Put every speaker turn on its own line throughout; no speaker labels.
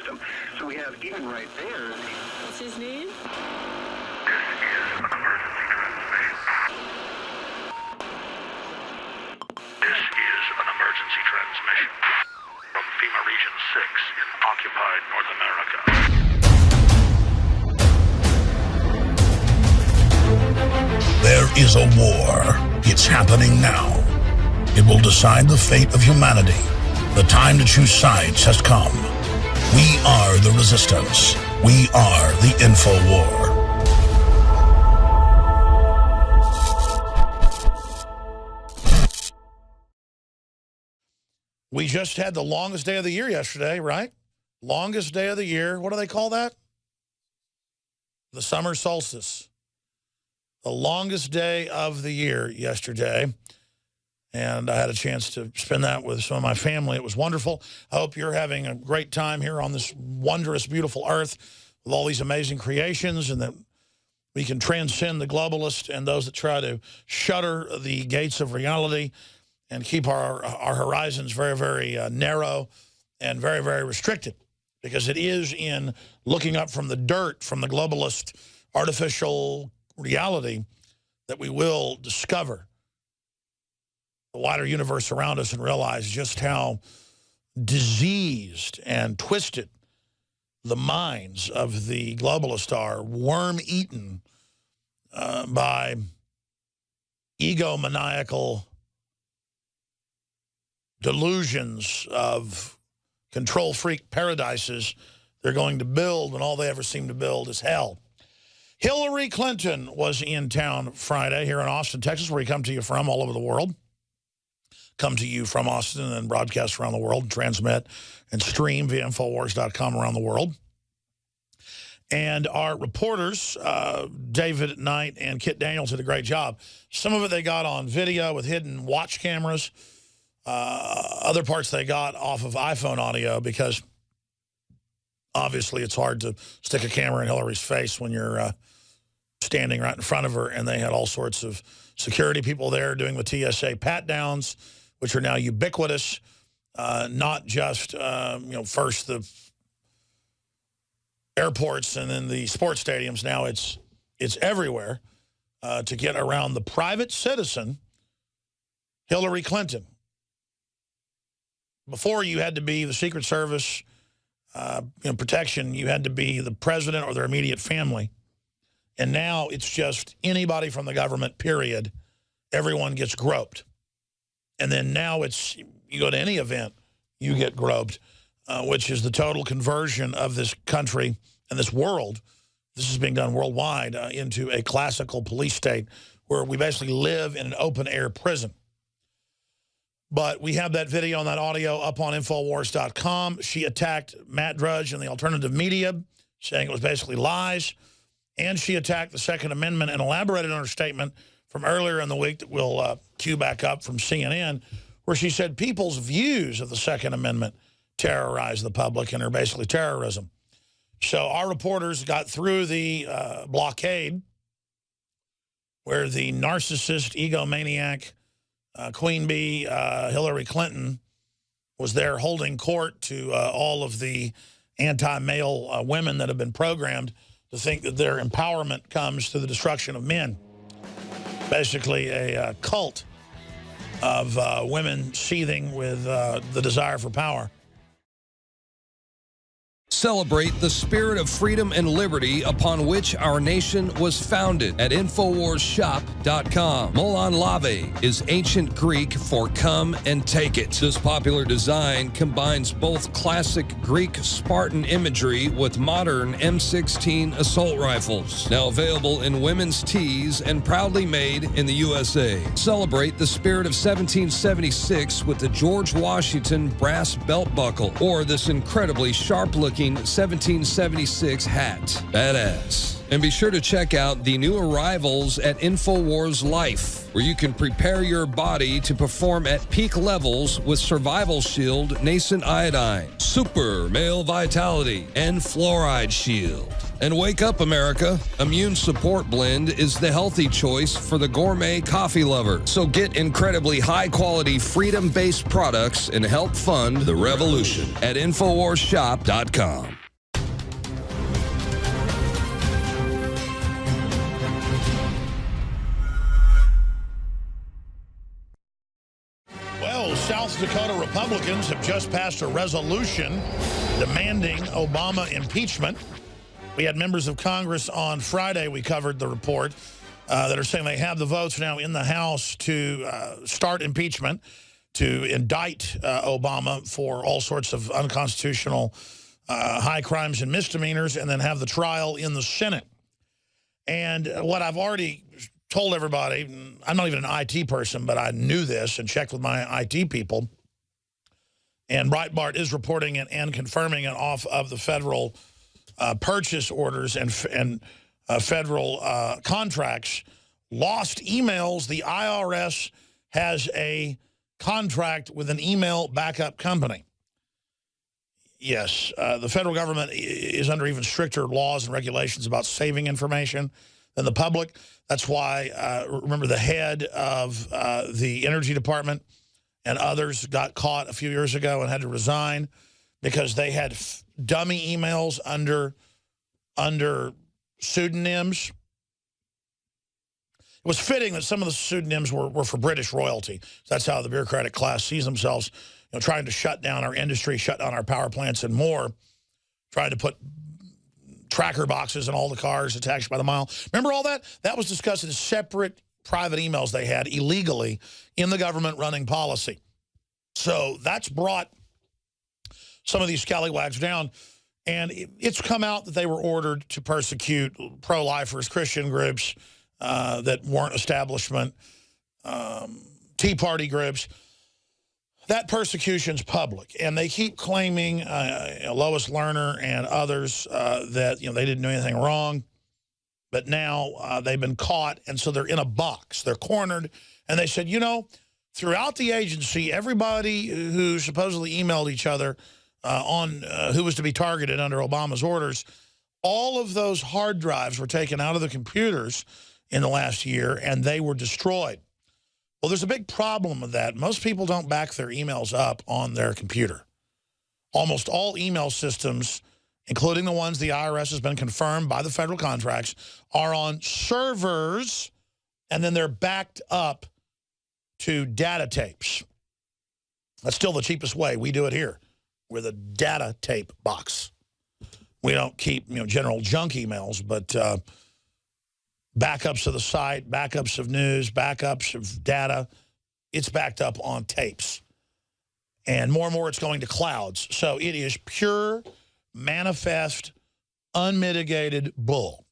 system. So we have, even right there...
What's his name?
This is an emergency transmission from FEMA Region 6 in occupied North America.
There is a war. It's happening now. It will decide the fate of humanity. The time to choose sides has come. We are the resistance. We are the Infowar. We just had the longest day of the year yesterday, right? Longest day of the year. What do they call that? The summer solstice. The longest day of the year yesterday. And I had a chance to spend that with some of my family. It was wonderful. I hope you're having a great time here on this wondrous, beautiful earth with all these amazing creations, and that we can transcend the globalists and those that try to shutter the gates of reality and keep our horizons very, very narrow and very, very restricted, because it is in looking up from the dirt, from the globalist artificial reality, that we will discover the wider universe around us and realize just how diseased and twisted the minds of the globalists are, worm-eaten by egomaniacal delusions of control freak paradises they're going to build, when all they ever seem to build is hell. Hillary Clinton was in town Friday here in Austin, Texas, where we come to you from all over the world. Come to you from Austin and then broadcast around the world, and transmit and stream via Infowars.com around the world. And our reporters, David Knight and Kit Daniels, did a great job. Some of it they got on video with hidden watch cameras. Other parts they got off of iPhone audio, because obviously it's hard to stick a camera in Hillary's face when you're standing right in front of her, and they had all sorts of security people there doing the TSA pat-downs, which are now ubiquitous, not just, first the airports and then the sports stadiums. Now it's everywhere to get around the private citizen, Hillary Clinton. Before, you had to be the Secret Service, protection. You had to be the president or their immediate family. And now it's just anybody from the government, period. Everyone gets groped. And then now it's, you go to any event, you get groped, which is the total conversion of this country and this world. This is being done worldwide into a classical police state where we basically live in an open-air prison. But we have that video and that audio up on Infowars.com. She attacked Matt Drudge and the alternative media, saying it was basically lies. And she attacked the Second Amendment and elaborated on her statement from earlier in the week that we'll cue back up from CNN, where she said people's views of the Second Amendment terrorize the public and are basically terrorism. So our reporters got through the blockade, where the narcissist, egomaniac, Queen Bee, Hillary Clinton, was there holding court to all of the anti-male women that have been programmed to think that their empowerment comes through the destruction of men. Basically a cult of women seething with the desire for power.
Celebrate the spirit of freedom and liberty upon which our nation was founded at InfoWarsShop.com. Molon Lave is ancient Greek for come and take it. This popular design combines both classic Greek Spartan imagery with modern M16 assault rifles. Now available in women's tees and proudly made in the USA. Celebrate the spirit of 1776 with the George Washington brass belt buckle, or this incredibly sharp-looking 1776 hat. Badass. And be sure to check out the new arrivals at Infowars Life, where you can prepare your body to perform at peak levels with Survival Shield, Nascent Iodine, Super Male Vitality, and Fluoride Shield. And wake up, America. Immune Support Blend is the healthy choice for the gourmet coffee lover. So get incredibly high-quality, freedom-based products and help fund the revolution at InfoWarsShop.com.
Well, South Dakota Republicans have just passed a resolution demanding Obama impeachment. We had members of Congress on Friday, we covered the report, that are saying they have the votes now in the House to start impeachment, to indict Obama for all sorts of unconstitutional high crimes and misdemeanors, and then have the trial in the Senate. And what I've already told everybody, I'm not even an IT person, but I knew this and checked with my IT people, and Breitbart is reporting it and confirming it off of the federal purchase orders and federal contracts, lost emails. The IRS has a contract with an email backup company. Yes, the federal government is under even stricter laws and regulations about saving information than the public. That's why, remember, the head of the Energy Department and others got caught a few years ago and had to resign because they had dummy emails under pseudonyms. It was fitting that some of the pseudonyms were for British royalty. That's how the bureaucratic class sees themselves, trying to shut down our industry, shut down our power plants and more, trying to put tracker boxes in all the cars, taxed by the mile. Remember all that? That was discussed in separate private emails they had illegally in the government running policy. So that's brought some of these scallywags down. And it's come out that they were ordered to persecute pro-lifers, Christian groups that weren't establishment, Tea Party groups. That persecution's public, and they keep claiming, Lois Lerner and others, that they didn't do anything wrong, but now they've been caught, and so they're in a box. They're cornered, and they said, throughout the agency, everybody who supposedly emailed each other on who was to be targeted under Obama's orders, all of those hard drives were taken out of the computers in the last year, and they were destroyed. Well, there's a big problem with that. Most people don't back their emails up on their computer. Almost all email systems, including the ones the IRS has been confirmed by the federal contracts, are on servers, and then they're backed up to data tapes. That's still the cheapest way. We do it here with a data tape box. We don't keep general junk emails, but backups of the site, backups of news, backups of data, it's backed up on tapes. And more it's going to clouds. So it is pure, manifest, unmitigated bull.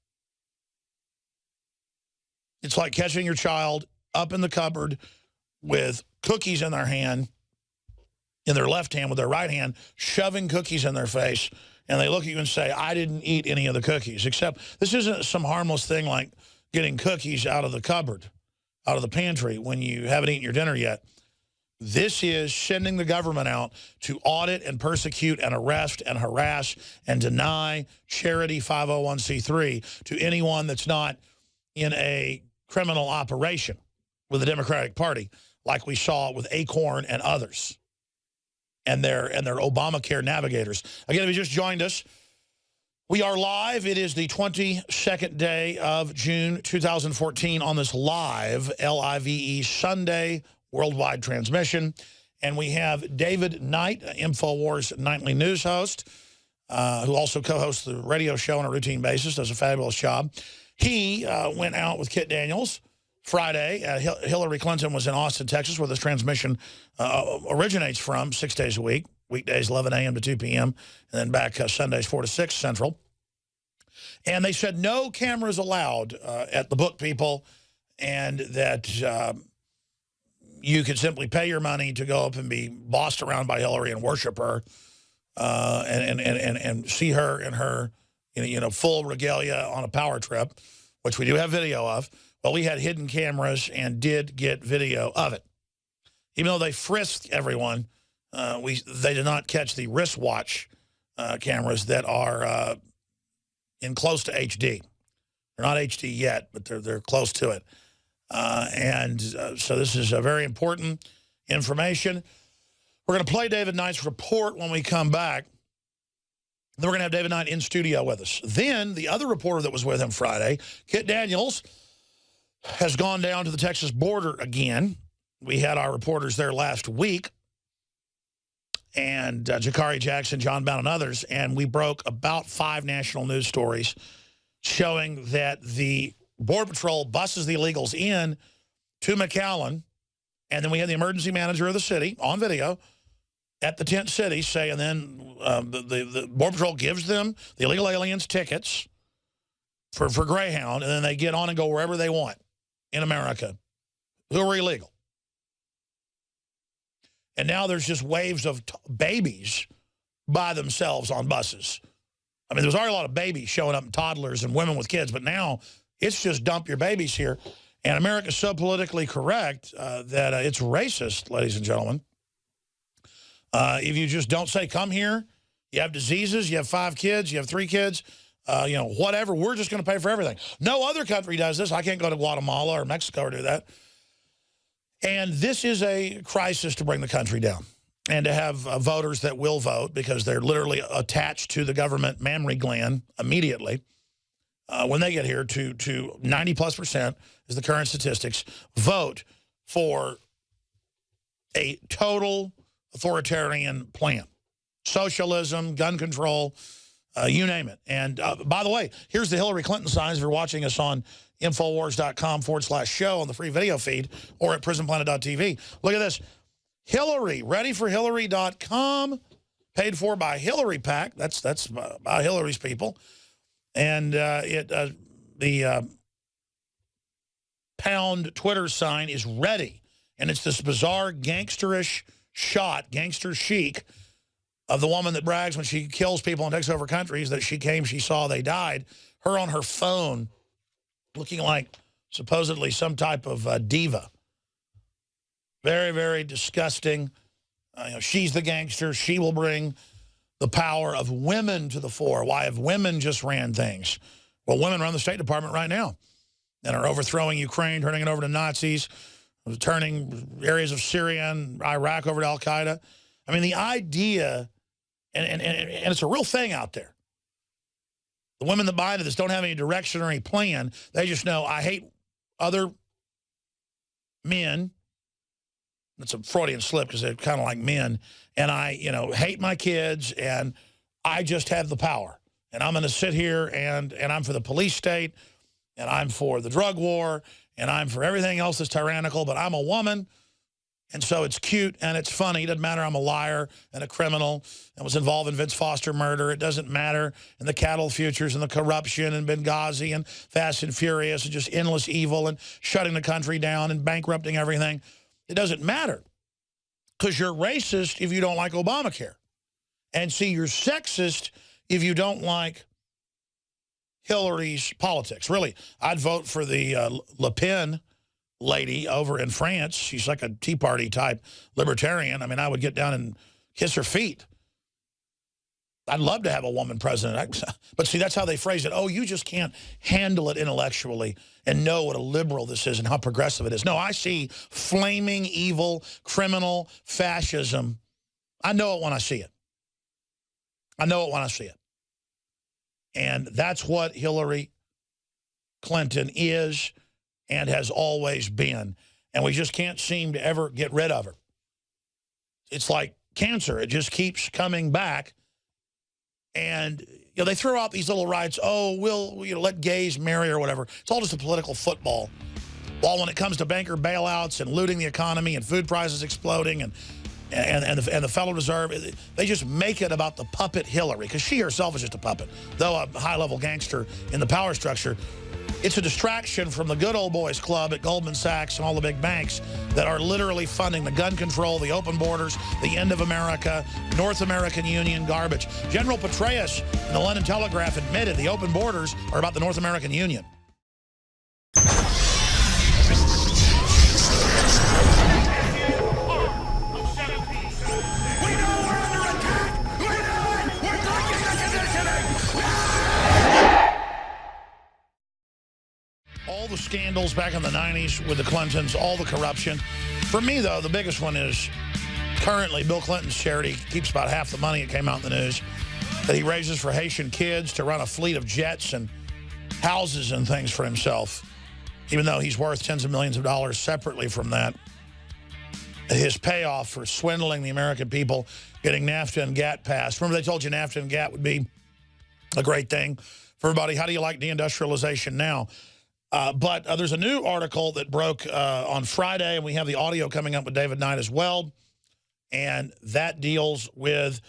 It's like catching your child up in the cupboard with cookies in their hand, in their left hand with their right hand, shoving cookies in their face, and they look at you and say, I didn't eat any of the cookies. Except this isn't some harmless thing like getting cookies out of the cupboard, out of the pantry when you haven't eaten your dinner yet. This is sending the government out to audit and persecute and arrest and harass and deny charity 501c3 to anyone that's not in a criminal operation with the Democratic Party, like we saw with Acorn and others and their Obamacare navigators. Again, if you just joined us, we are live. It is the 22nd day of June 2014 on this live, L-I-V-E, Sunday worldwide transmission. And we have David Knight, Infowars nightly news host, who also co-hosts the radio show on a routine basis, does a fabulous job. He went out with Kit Daniels Friday. Hillary Clinton was in Austin, Texas, where this transmission originates from 6 days a week. Weekdays 11 a.m. to 2 p.m., and then back Sundays 4 to 6 Central. And they said no cameras allowed at the book, people, and that you could simply pay your money to go up and be bossed around by Hillary and worship her and see her in her full regalia on a power trip, which we do have video of. Well, we had hidden cameras and did get video of it. Even though they frisked everyone, they did not catch the wristwatch cameras that are in close to HD. They're not HD yet, but they're close to it. So this is a very important information. We're going to play David Knight's report when we come back. Then we're going to have David Knight in studio with us. Then the other reporter that was with him Friday, Kit Daniels, has gone down to the Texas border again. We had our reporters there last week, and Jakari Jackson, John Bound, and others, and we broke about 5 national news stories showing that the Border Patrol buses the illegals in to McAllen, and then we had the emergency manager of the city on video at the tent city saying then the Border Patrol gives them, the illegal aliens, tickets for Greyhound, and then they get on and go wherever they want in America who are illegal. And now there's just waves of babies by themselves on buses. I mean, there was already a lot of babies showing up, and toddlers and women with kids, but now it's just dump your babies here. And America's so politically correct that it's racist, ladies and gentlemen. If you just don't say, come here, you have diseases, you have 5 kids, you have 3 kids, you know, whatever, we're just going to pay for everything. No other country does this. I can't go to Guatemala or Mexico or do that. And this is a crisis to bring the country down and to have voters that will vote because they're literally attached to the government mammary gland immediately when they get here to 90+% is the current statistics, vote for a total authoritarian plan. Socialism, gun control, you name it. And by the way, here's the Hillary Clinton signs if you're watching us on Infowars.com/show on the free video feed or at prisonplanet.tv. Look at this. Hillary, readyforhillary.com, paid for by Hillary PAC. That's by Hillary's people. And the pound Twitter sign is ready. And it's this bizarre gangsterish shot, gangster chic, of the woman that brags when she kills people and takes over countries that she came, she saw, they died. Her on her phone looking like supposedly some type of diva. Very, very disgusting. You know, she's the gangster. She will bring the power of women to the fore. Why have women just ran things? Well, women run the State Department right now and are overthrowing Ukraine, turning it over to Nazis, turning areas of Syria and Iraq over to Al-Qaeda. I mean, the idea, and it's a real thing out there. The women that buy into this don't have any direction or any plan. They just know, I hate other men. It's a Freudian slip because they're kind of like men. And I, you know, hate my kids, and I just have the power. And I'm going to sit here, and I'm for the police state, and I'm for the drug war, and I'm for everything else that's tyrannical, but I'm a woman. And so it's cute and it's funny. It doesn't matter I'm a liar and a criminal and was involved in Vince Foster murder. It doesn't matter in the cattle futures and the corruption and Benghazi and Fast and Furious and just endless evil and shutting the country down and bankrupting everything. It doesn't matter because you're racist if you don't like Obamacare. And see, you're sexist if you don't like Hillary's politics. Really, I'd vote for the Le Pen lady over in France. She's like a Tea Party type libertarian. I mean, I would get down and kiss her feet. I'd love to have a woman president. But see, that's how they phrase it. Oh, you just can't handle it intellectually and know what a liberal this is and how progressive it is. No, I see flaming evil, criminal fascism. I know it when I see it. I know it when I see it. And that's what Hillary Clinton is and has always been. And we just can't seem to ever get rid of her. It's like cancer. It just keeps coming back. And you know, they throw out these little rights, oh, we'll let gays marry or whatever. It's all just a political football. While when it comes to banker bailouts and looting the economy and food prices exploding and the Federal Reserve, they just make it about the puppet Hillary, because she herself is just a puppet. Though a high-level gangster in the power structure, it's a distraction from the good old boys club at Goldman Sachs and all the big banks that are literally funding the gun control, the open borders, the end of America, North American Union garbage. General Petraeus in the London Telegraph admitted the open borders are about the North American Union. those scandals back in the 90s with the Clintons, all the corruption. For me, though, the biggest one is currently Bill Clinton's charity keeps about half the money. It came out in the news that he raises for Haitian kids to run a fleet of jets and houses and things for himself, even though he's worth tens of millions of dollars separately from that. His payoff for swindling the American people, getting NAFTA and GATT passed. Remember they told you NAFTA and GATT would be a great thing for everybody. How do you like deindustrialization now? But there's a new article that broke on Friday, and we have the audio coming up with David Knight as well. And that deals with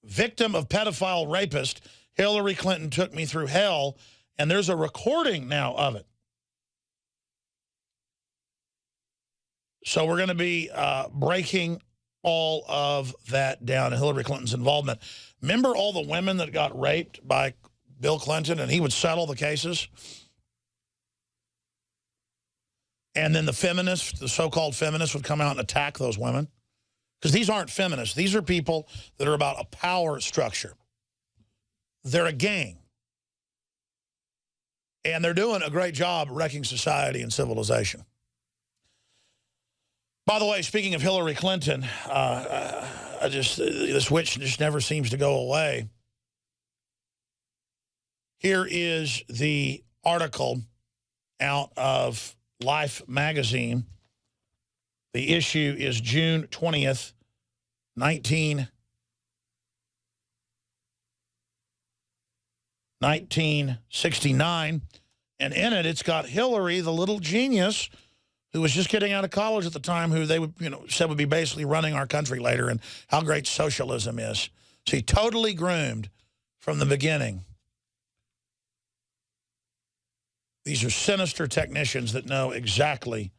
victim of pedophile rapist. Hillary Clinton took me through hell, and there's a recording now of it. So we're going to be breaking all of that down, Hillary Clinton's involvement. Remember all the women that got raped by Bill Clinton, and he would settle the cases? And then the feminists, the so-called feminists, would come out and attack those women. Because these aren't feminists. These are people that are about a power structure. They're a gang. And they're doing a great job wrecking society and civilization. By the way, speaking of Hillary Clinton, this witch just never seems to go away. Here is the article out of Life magazine. The issue is June 20th, 1969. And in it, it's got Hillary, the little genius, who was just getting out of college at the time, who they would, said would be basically running our country later, and how great socialism is. She totally groomed from the beginning. These are sinister technicians that know exactly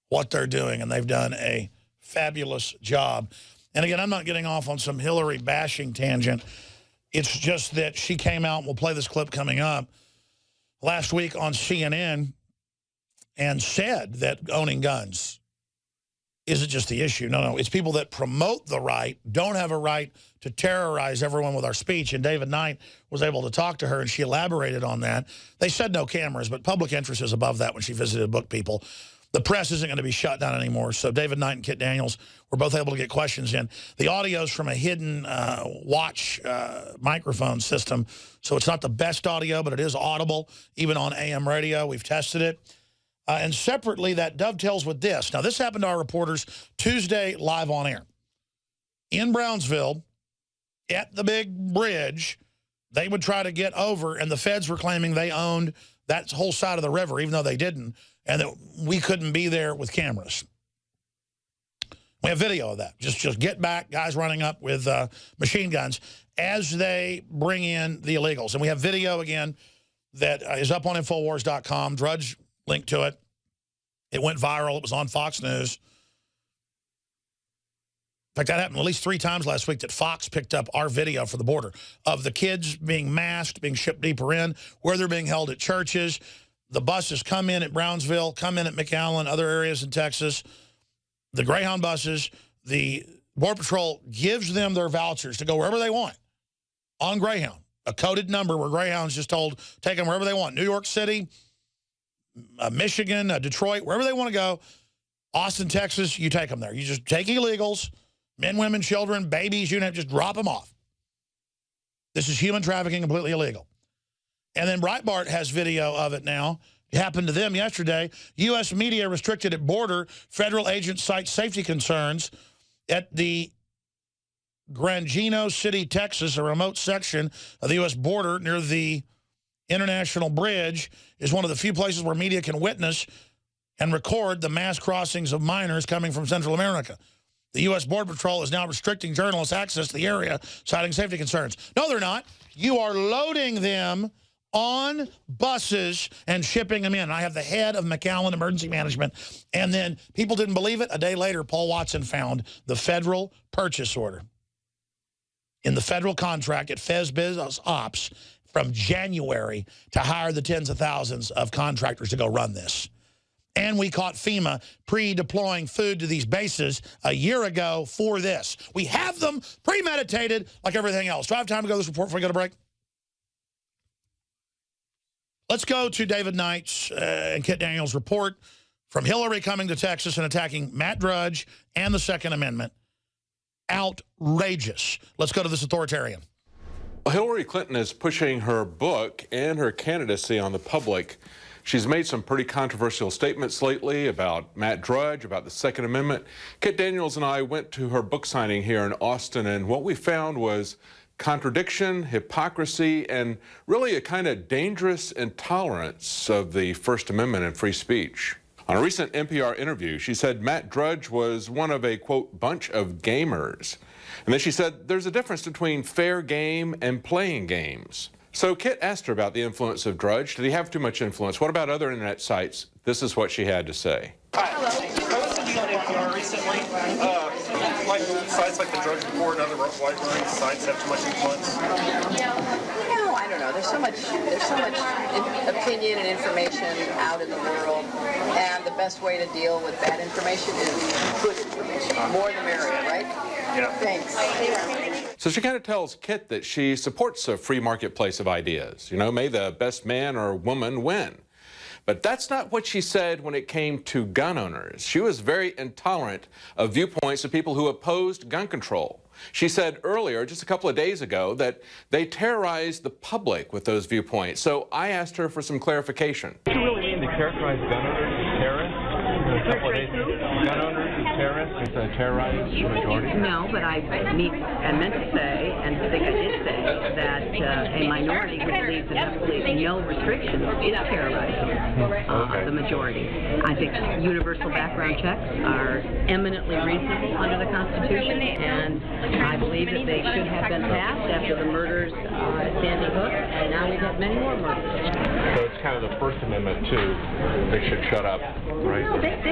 what they're doing, and they've done a fabulous job. And again, I'm not getting off on some Hillary bashing tangent. It's just that she came out, and we'll play this clip coming up, last week on CNN, and said that owning guns isn't just the issue. No, it's people that promote the right don't have a right to terrorize everyone with our speech. And David Knight was able to talk to her, and she elaborated on that. They said no cameras, but public interest is above that when she visited book people. The press isn't going to be shut down anymore. So David Knight and Kit Daniels were both able to get questions in. The audio's from a hidden watch microphone system. So it's not the best audio, but it is audible, even on AM radio. We've tested it. And separately, that dovetails with this. Now, this happened to our reporters Tuesday live on air. In Brownsville, at the big bridge, they would try to get over, and the feds were claiming they owned that whole side of the river, even though they didn't, and that we couldn't be there with cameras. We have video of that. Just get back, guys running up with machine guns as they bring in the illegals. And we have video, again, that is up on Infowars.com. Drudge link to it. It went viral. It was on Fox News. In fact, that happened at least 3 times last week that Fox picked up our video for the border of the kids being masked, being shipped deeper in, where they're being held at churches. The buses come in at Brownsville, come in at McAllen, other areas in Texas. The Greyhound buses, the Border Patrol gives them their vouchers to go wherever they want on Greyhound. A coded number where Greyhound's just told, take them wherever they want. New York City, Michigan, Detroit, wherever they want to go. Austin, Texas, you take them there. You just take illegals, men, women, children, babies, you know, just drop them off. This is human trafficking, completely illegal. And then Breitbart has video of it now. It happened to them yesterday. U.S. media restricted at border. Federal agents cite safety concerns at the Grangeno City, Texas, a remote section of the U.S. border near the International Bridge is one of the few places where media can witness and record the mass crossings of minors coming from Central America. The U.S. Border Patrol is now restricting journalists' access to the area, citing safety concerns. No, they're not. You are loading them on buses and shipping them in. I have the head of McAllen Emergency Management. And then people didn't believe it. A day later, Paul Watson found the federal purchase order in the federal contract at Fez Business Ops from January to hire the tens of thousands of contractors to go run this. And we caught FEMA pre-deploying food to these bases a year ago for this. We have them premeditated like everything else. Do I have time to go to this report before we go to break? Let's go to David Knight's and Kit Daniels' report from Hillary coming to Texas and attacking Matt Drudge and the Second Amendment. Outrageous. Let's go to this authoritarian.
Hillary Clinton is pushing her book and her candidacy on the public. She's made some pretty controversial statements lately about Matt Drudge, about the Second Amendment. Kit Daniels and I went to her book signing here in Austin, and what we found was contradiction, hypocrisy, and really a kind of dangerous intolerance of the First Amendment and free speech. On a recent NPR interview, she said Matt Drudge was one of a, quote, bunch of gamers. And then she said there's a difference between fair game and playing games. So Kit asked her about the influence of Drudge. Did he have too much influence? What about other internet sites? This is what she had to say.
Hi. I listened to you on NPR recently. Like sites like the Drudge Report and other right-wing sites have too much influence.
No, I don't know. There's so much opinion and information out in the world, and the best way to deal with bad information is good information. More the merrier, right?
Yeah.
Thanks.
So she kind of tells Kit that she supports a free marketplace of ideas. You know, may the best man or woman win. But that's not what she said when it came to gun owners. She was very intolerant of viewpoints of people who opposed gun control. She said earlier, just a couple of days ago, that they terrorized the public with those viewpoints. So I asked her for some clarification.
Do you really mean to characterize gun owners as terrorists? A couple of days ago, gun owners as terrorists, to terrorize the majority?
No, but I meant to say, and I think I did say, that a minority who believes in absolutely no restrictions is terrorizing the majority. I think universal background checks are eminently reasonable under the Constitution, and I believe that they should have been passed after the murders at Sandy Hook, and now we've had many more murders.
So it's kind of the First Amendment, too. They should shut up, right?
No, they can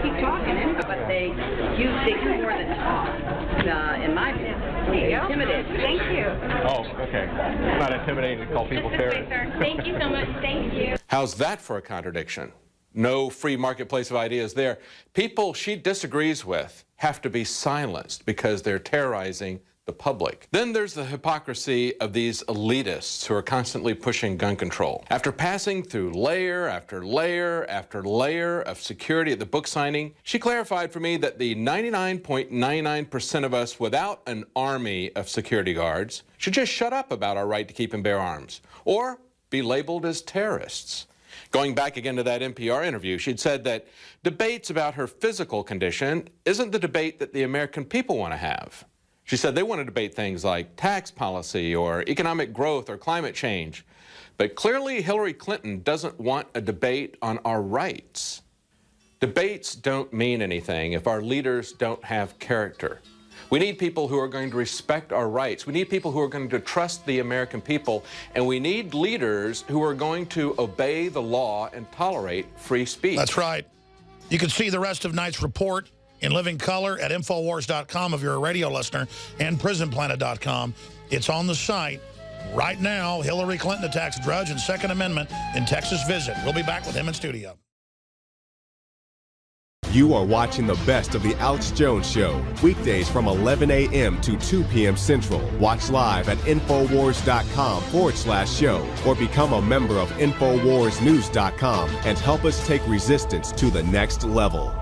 keep talking, but they do more than talk. In my view, they intimidate.
Thank you.
Oh, okay. It's not intimidating to call people terrorists.
Thank you so much. Thank you.
How's that for a contradiction? No free marketplace of ideas there. People she disagrees with have to be silenced because they're terrorizing the public. Then there's the hypocrisy of these elitists who are constantly pushing gun control. After passing through layer after layer after layer of security at the book signing, she clarified for me that the 99.99% of us without an army of security guards should just shut up about our right to keep and bear arms, or be labeled as terrorists. Going back again to that NPR interview, she'd said that debates about her physical condition isn't the debate that the American people want to have. She said they want to debate things like tax policy or economic growth or climate change. But clearly Hillary Clinton doesn't want a debate on our rights. Debates don't mean anything if our leaders don't have character. We need people who are going to respect our rights. We need people who are going to trust the American people. And we need leaders who are going to obey the law and tolerate free speech.
That's right. You can see the rest of Knight's report in living color at Infowars.com if you're a radio listener, and PrisonPlanet.com. It's on the site right now. Hillary Clinton attacks Drudge and Second Amendment in Texas Visit. We'll be back with him in studio.
You are watching the best of the Alex Jones Show, weekdays from 11 a.m. to 2 p.m. Central. Watch live at Infowars.com/show or become a member of InfoWarsNews.com and help us take resistance to the next level.